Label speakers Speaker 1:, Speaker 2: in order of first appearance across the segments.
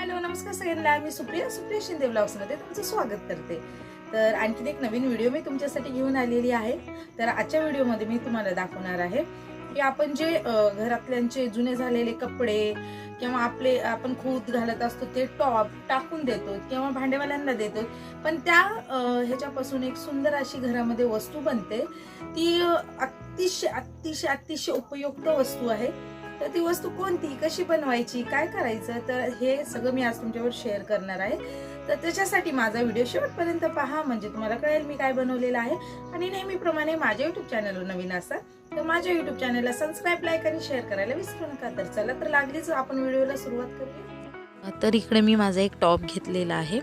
Speaker 1: Hello नमस्कार सगळ्यांना, मी सुप्रिया शिंदे ब्लॉग्समध्ये तुमचं स्वागत करते। तर आणखीन एक नवीन व्हिडिओ मी तुमच्यासाठी घेऊन आलेली आहे। तर आजच्या व्हिडिओमध्ये मी तुम्हाला दाखवणार आहे की आपण जे घरातल्यांचे जुने झालेले कपडे किंवा आपण खूप घालत असतो ते टॉप टाकून देतो किंवा भांडेवाल्यांना देतो, पण त्या ह्याच्यापासून एक सुंदर अशी घरामध्ये वस्तू बनते। ती अतिशय अतिशय अतिशय उपयुक्त वस्तू आहे। तर ती वस्तू कोणती, कशी बनवायची, काय करायचं, तर हे सगळं मी आज तुमच्यावर शेअर करणार आहे। तर त्याच्यासाठी माझा व्हिडिओ शेवटपर्यंत पहा, म्हणजे तुम्हाला कळेल मी काय बनवलेलं आहे। आणि नेहमीप्रमाणे माझ्या युट्यूब चॅनलवर नवीन असाल तर माझ्या युट्यूब चॅनलला सबस्क्राईब, लाईक आणि शेअर करायला विसरू नका। तर चला तर लागलीच आपण व्हिडिओला सुरुवात करूया।
Speaker 2: तर इकडे मी माझा एक टॉप घेतलेला आहे।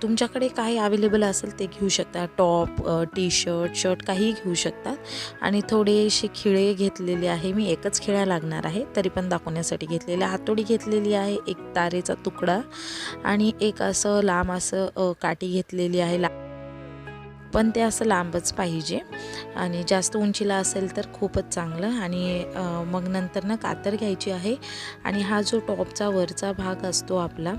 Speaker 2: तुमच्याकडे काही अवेलेबल असेल ते घेऊ शकता। टॉप, टी शर्ट, शर्ट काहीही घेऊ शकता। आणि थोडेसे खिळे घेतलेले आहे मी, एकच खिळा लागणार आहे तरी पण दाखवण्यासाठी घेतलेला। हातोडी घेतलेली आहे, एक तारेचा तुकडा आणि एक असं लांब असं काठी घेतलेली आहे, पण ते असं लांबच पाहिजे आणि जास्त उंचीला असेल तर खूपच चांगलं। आणि मग नंतर ना कातर घ्यायची आहे आणि हा जो टॉपचा वरचा भाग असतो आपला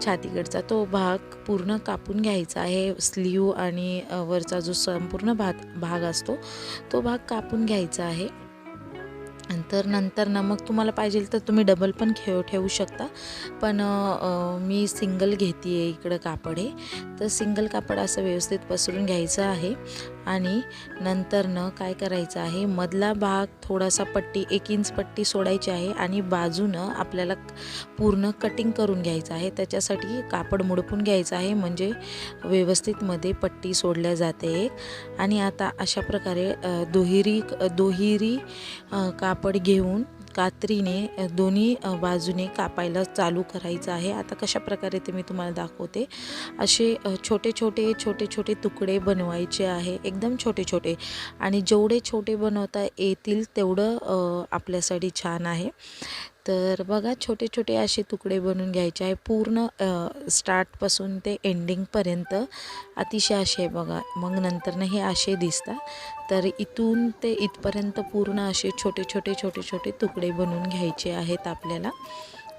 Speaker 2: छातीकडचा, तो भाग पूर्ण कापून घ्यायचा आहे। स्लीव आणि वरचा जो संपूर्ण भाग असतो तो भाग कापून घ्यायचा आहे। तर नंतर ना मग तुम्हाला पाहिजे तर तुम्ही डबल पण ठेवू शकता, पण मी सिंगल घेते आहे इकडं कापड हे। तर सिंगल कापड असं व्यवस्थित पसरून घ्यायचं आहे आणि नंतर न काय करायचं आहे, मधला भाग थोडासा पट्टी 1 इंच पट्टी सोडायची आहे आणि बाजूनं आपल्याला पूर्ण कटिंग करून घ्यायचं आहे। त्याच्यासाठी कापड मुडपून घ्यायचं आहे, म्हणजे व्यवस्थित मध्ये पट्टी सोडल्या जाते। आणि आता अशा प्रकारे दुहेरी कापड घेऊन कात्रीने दोन्ही बाजूने कापायला चालू करायचं आहे। आता कशा प्रकारे ते मी तुम्हाला दाखवते। असे छोटे छोटे तुकडे बनवायचे आहे, एकदम छोटे छोटे, आणि जेवढे छोटे बनवता येतील तेवढं आपल्यासाठी छान आहे। तर बघा, छोटे छोटे असे तुकडे बनवून घ्यायचे आहे, पूर्ण स्टार्टपासून ते एंडिंगपर्यंत अतिशय असे बघा। मग नंतर हे असे दिसतात, तर इथून ते इथपर्यंत पूर्ण असे छोटे छोटे तुकडे बनवून घ्यायचे आहेत आपल्याला।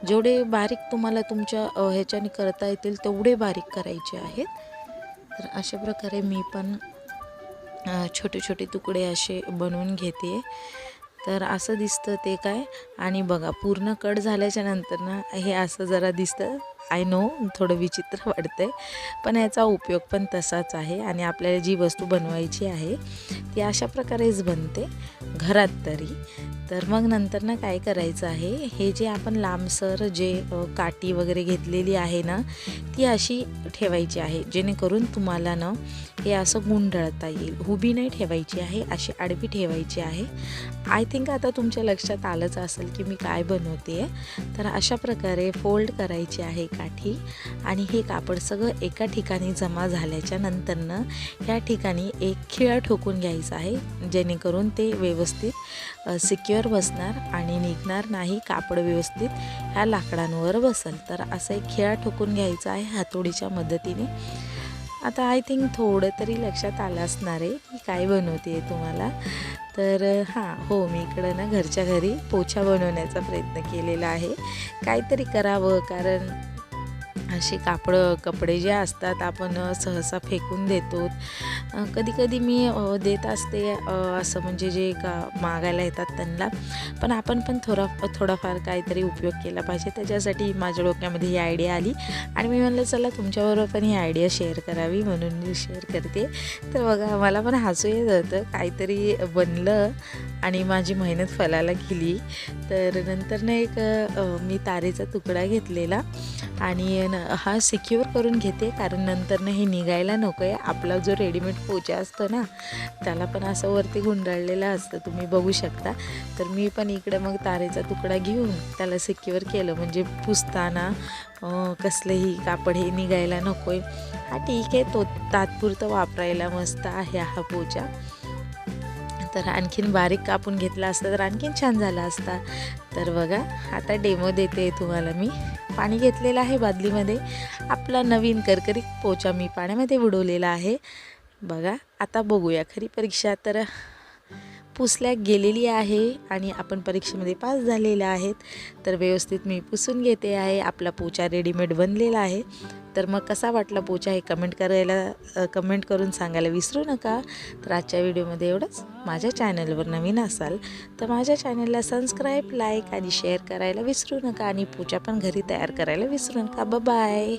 Speaker 2: जेवढे बारीक तुम्हाला तुमच्या ह्याच्याने करता येतील तेवढे बारीक करायचे आहेत। तर अशा प्रकारे मी पण छोटे छोटे तुकडे असे बनवून घेते। तर असं दिसतं ते काय, आणि बघा पूर्ण कट झाल्याच्या नंतर ना हे असं जरा दिसतं। आय नो थोडं विचित्र वाटतंय, पण याचा उपयोग पण तसाच आहे। आणि आपल्याला जी वस्तू बनवायची आहे ती अशा प्रकारेच बनते घरात तरी। तर मग नंतर ना काय करायचं आहे, हे जे आपण लांबसर जे काठी वगैरे घेतलेली आहे ना, ती अशी ठेवायची आहे, जेणेकरून तुम्हाला ना हे असं गुंडाळता येईल। उभी नाही ठेवायची आहे, अशी आडवी ठेवायची आहे। आय थिंक आता तुमच्या लक्षात आलंच असेल की मी काय बनवते आहे। तर अशा प्रकारे फोल्ड करायची आहे काठी, आणि हे कापड सगळं एका ठिकाणी जमा झाल्याच्या नंतरनं ह्या ठिकाणी एक खिळा ठोकून घ्यायचा आहे, जेणेकरून ते व्यवस्थित सिक्युअर बसणार आणि निघणार नाही, कापड व्यवस्थित ह्या लाकडांवर बसेल। तर असं एक खिळा ठोकून घ्यायचा आहे हातोडीच्या मदतीने। आता आय थिंक थोडं तरी लक्षात आलं असणार आहे की काय बनवते आहे तुम्हाला। तर हो, मी इकडं ना घरच्या घरी पोछा बनवण्याचा प्रयत्न केलेला आहे। काहीतरी करावं, कारण असे कपडे जे असतात आपण सहसा फेकून देतो। कधी कधी मी देत असते असं, म्हणजे जे मागायला येतात त्यांना, पण आपण पण थोडाफार काहीतरी उपयोग केला पाहिजे। त्याच्यासाठी माझ्या डोक्यामध्ये ही आयडिया आली आणि मी म्हणलं चला तुमच्याबरोबर पण ही आयडिया शेअर करावी, म्हणून मी शेअर करते। तर बघा, मला पण हसू येत होतं, काहीतरी बनलं आणि माझी मेहनत फलाला गेली। तर नंतर ना एक मी तारेचा तुकडा घेतलेला आणि हा सिक्युअर करून घेते, कारण नंतर ना हे निघायला नको आहे। आपला जो रेडीमेड पोचा असतो ना, त्याला पण असं वरती गुंडाळलेलं असतं, तुम्ही बघू शकता। तर मी पण इकडे मग तारेचा तुकडा घेऊन त्याला सिक्युअर केलं, म्हणजे पुसताना कसलेही कापड हे निघायला नको आहे। हा ठीक आहे, तो तात्पुरतं वापरायला मस्त आहे हा पोचा। तर आणखीन बारीक कापून घेतला असता तर आणखीन छान झाला असता। तर बघा, आता डेमो देते तुम्हाला मी। पाणी घेतलेलं आहे बादलीमध्ये, आपला नवीन करकरीत पोचा मी पाण्यामध्ये बुडवलेला आहे। बघा, आता बघूया खरी परीक्षा। तर पुसल्या गेलेली आहे आणि आपण परीक्षेमध्ये पास झालेले आहेत. तर व्यवस्थित मी पुसून घेते आहे. आपला पोचा रेडीमेड बनलेला आहे. तर मग कसा वाटला पोचा हे कमेंट करून सांगायला विसरू नका. तर आजच्या व्हिडिओमध्ये एवढंच. माझ्या चॅनलवर नवीन असाल तर माझ्या चॅनलला सबस्क्राईब, लाईक आणि शेअर करायला विसरू नका आणि पोचा पण घरी तयार करायला विसरू नका. बाय.